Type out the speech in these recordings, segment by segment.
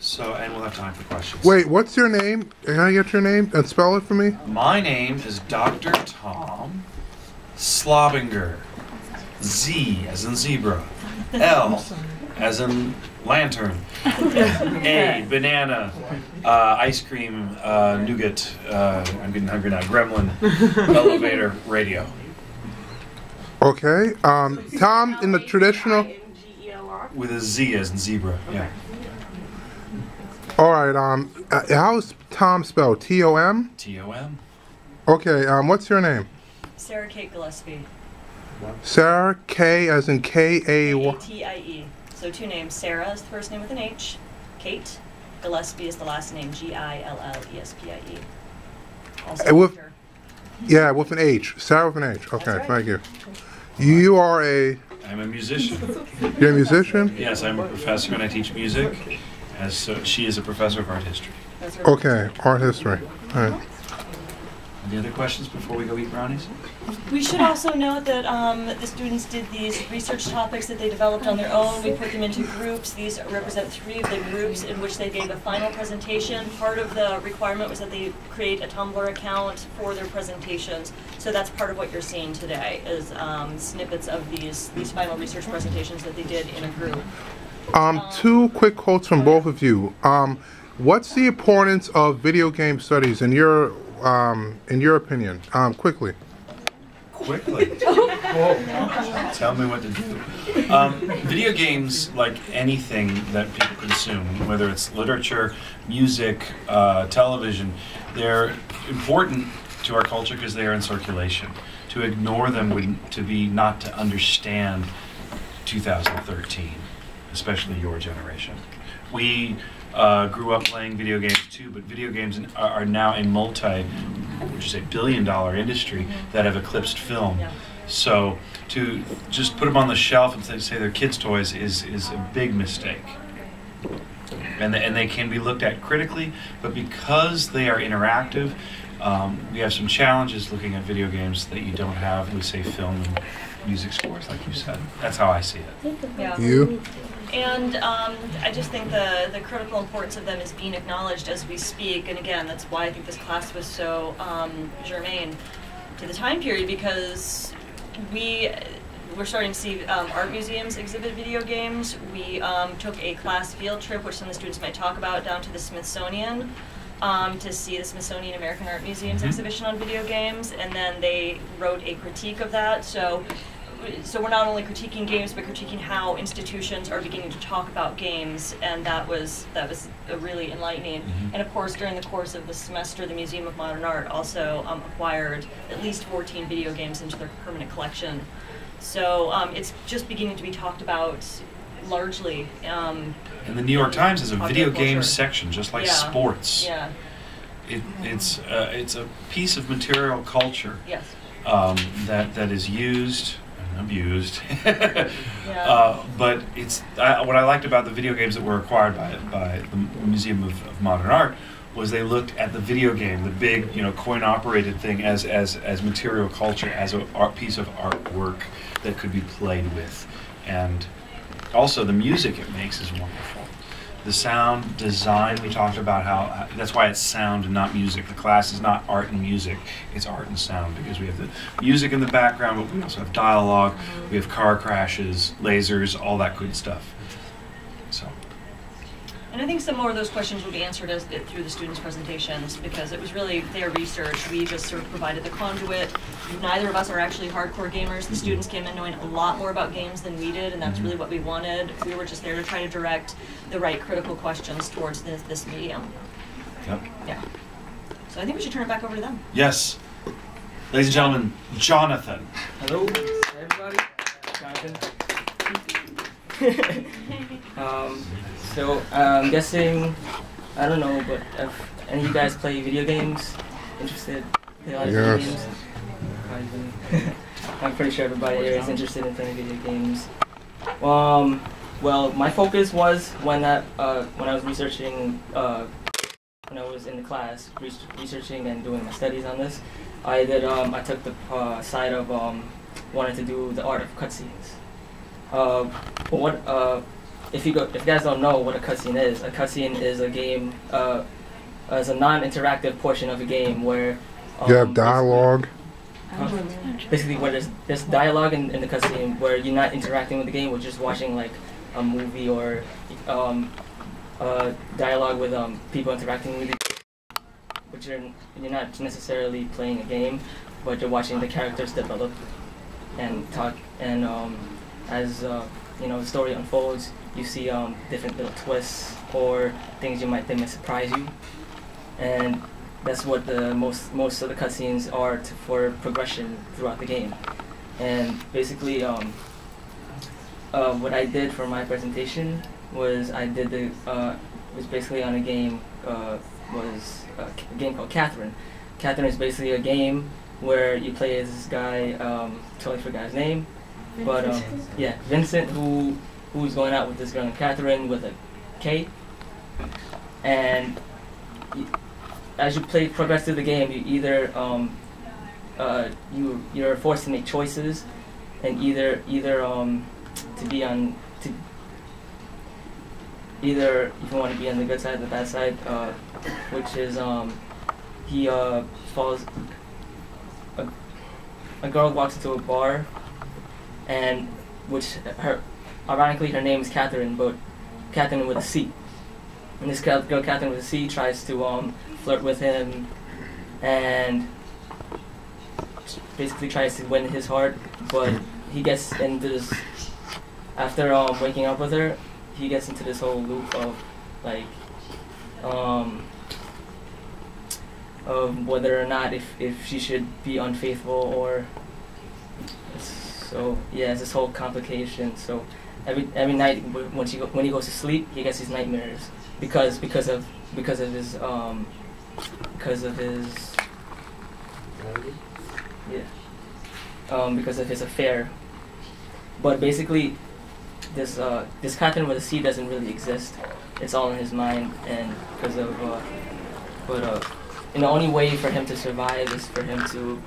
So, and we'll have time for questions. Wait, what's your name? Can I get your name and spell it for me? My name is Dr. Tom Slobinger. Z as in zebra. L as in lantern. A, banana. Ice cream, nougat. I'm getting hungry now. Gremlin. Elevator. Radio. Okay. Tom, in the traditional... With a Z as in zebra. Yeah. All right. How's Tom spelled? T-O-M? T-O-M. Okay. What's your name? Sarah Kate Gillespie. Sarah K as in K-A-Y. K-A-T-I-E. So two names. Sarah is the first name with an H. Kate Gillespie is the last name. G-I-L-L-E-S-P-I-E. Also with, her. Yeah, with an H. Sarah with an H. Okay, right. Thank you. You are a... I'm a musician. You're a musician? Yes, I'm a professor and I teach music. She is a professor of art history. Okay, art history. All right. Any other questions before we go eat brownies? We should also note that the students did these research topics that they developed on their own. We put them into groups. These represent 3 of the groups in which they gave a final presentation. Part of the requirement was that they create a Tumblr account for their presentations. So that's part of what you're seeing today, is snippets of these final research presentations that they did in a group. 2 quick quotes from both of you. What's the importance of video game studies in your opinion? Quickly. Quickly? Tell me what to do. Video games, like anything that people consume, whether it's literature, music, television, they're important to our culture because they are in circulation. To ignore them would be not to understand 2013, especially your generation. We grew up playing video games too, but video games are now a billion-dollar industry that have eclipsed film. Yeah. So to just put them on the shelf and say they're kids' toys is a big mistake. And they can be looked at critically, but because they are interactive, we have some challenges looking at video games that you don't have with, say, film and music scores, like you said. That's how I see it. Yeah. You? And I just think the critical importance of them is being acknowledged as we speak. And again, that's why I think this class was so germane to the time period, because we're starting to see art museums exhibit video games. We took a class field trip, which some of the students might talk about, down to the Smithsonian to see the Smithsonian American Art Museum's exhibition on video games, and then they wrote a critique of that. So we're not only critiquing games, but critiquing how institutions are beginning to talk about games, and that was really enlightening. And of course, during the course of the semester, the Museum of Modern Art also acquired at least 14 video games into their permanent collection. So it's just beginning to be talked about largely. And the New York Times has a video game section, just like sports. Yeah. It's a piece of material culture. Yes. That is used. Abused, Yeah. But it's what I liked about the video games that were acquired by the Museum of Modern Art was they looked at the video game, the big coin-operated thing, as material culture, as a piece of artwork that could be played with, and also the music it makes is wonderful. The sound design, we talked about how that's why it's sound and not music. The class is not art and music, it's art and sound, because we have the music in the background, but we also have dialogue, we have car crashes, lasers, all that good stuff. So. And I think some more of those questions will be answered through the students' presentations, because it was really their research. We just sort of provided the conduit. Neither of us are actually hardcore gamers. The students came in knowing a lot more about games than we did, and that's really what we wanted. We were just there to try to direct the right critical questions towards this medium. Yep. Yeah. So I think we should turn it back over to them. Yes. Ladies and gentlemen, Jonathan. Hello, everybody. Jonathan. So I'm guessing, I don't know, but if any of you guys play video games, interested, play a lot of video games? I'm pretty sure everybody here is interested in playing video games. Well, my focus was when I was researching, when I was in the class, researching and doing my studies on this, I took the side of wanting to do the art of cutscenes. if you guys don't know what a cutscene is a game, is a non-interactive portion of a game where You have dialogue. basically where there's dialogue in the cutscene where you're not interacting with the game, we're just watching like a movie or dialogue with people interacting with you, but you're not necessarily playing a game, but you're watching the characters develop and talk, and as you know, the story unfolds, you see different little twists or things that might surprise you, and that's what the most of the cutscenes are for progression throughout the game. And basically, what I did for my presentation was was basically on a game was a game called Catherine. Catherine is basically a game where you play as this guy, totally forgot his name, but yeah, Vincent, who's going out with this girl named Catherine with a K, and as you progress through the game, you either you're forced to make choices, and either if you want to be on the good side or the bad side, which is he falls. A girl walks into a bar, and ironically her name is Catherine, but Catherine with a C. And this girl Catherine with a C tries to flirt with him, and basically tries to win his heart, but he gets into this, after waking up with her, he gets into this whole loop of like of whether or not if she should be unfaithful, or so yeah, it's this whole complication. So every night when he goes to sleep, he gets these nightmares because of his because of his affair. But basically, this Catherine with a C doesn't really exist. It's all in his mind, and because of and the only way for him to survive is for him to,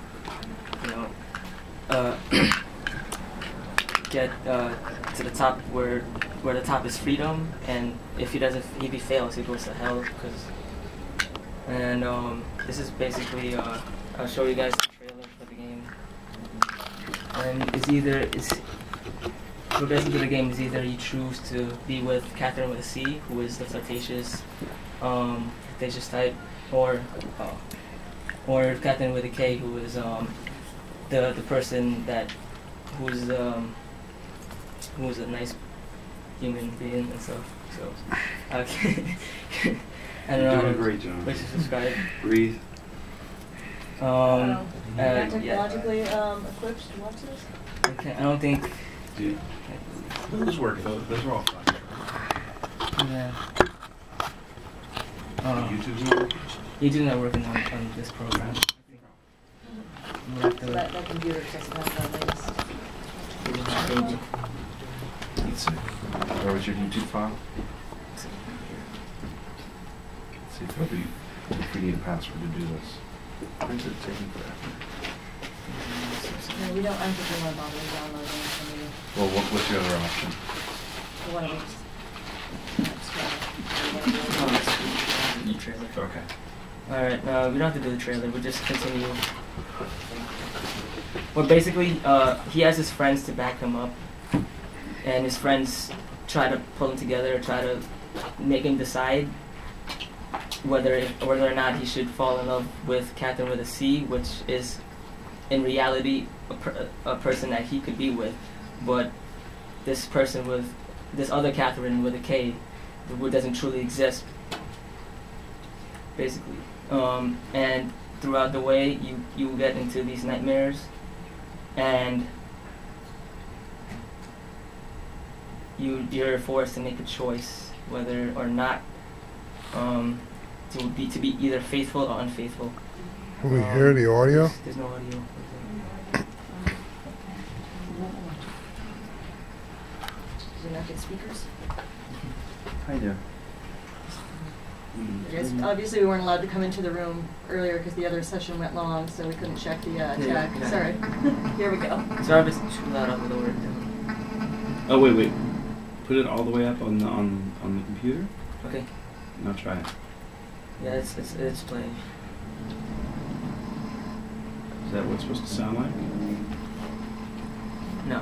get to the top where the top is freedom, and if he fails, he goes to hell. And this is basically I'll show you guys the trailer for the game. And progressing through the game is either you choose to be with Catherine with a C, who is the flirtatious type, or Catherine with a K, who is the person who's a nice human being and stuff. So okay. You're doing a great job. Please subscribe. Breathe. Not Yeah. technologically equipped to watch this? Okay, I don't think. Dude. Those work though. Those are all fun. Yeah. YouTube's not working? YouTube's not working on this program. So that computer doesn't have that links. Let's see. Where was your YouTube file? Let's see if we need a password to do this. Why is it taking forever? No, we don't. I don't think we want to bother downloading somebody. Well, what's your other option? One of us. New trailer. Okay. Alright, no, we don't have to do the trailer, we'll just continue. Well, basically, he has his friends to back him up, and his friends try to pull him together, try to make him decide whether or not he should fall in love with Catherine with a C, which is in reality a person that he could be with, but this person with this other Catherine with a K, who doesn't truly exist, basically. And throughout the way, you get into these nightmares, and you're forced to make a choice whether or not to be either faithful or unfaithful. Can we hear the audio? There's no audio. Do we not get speakers? Hi there. Yes, obviously we weren't allowed to come into the room earlier because the other session went long, so we couldn't check the chat. Yeah. Sorry. Here we go. Sorry if it's too loud on the word. Oh, wait. put it all the way up on the computer. Okay. Now try it. Yeah, it's playing. Is that what it's supposed to sound like? No.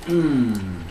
Hmm.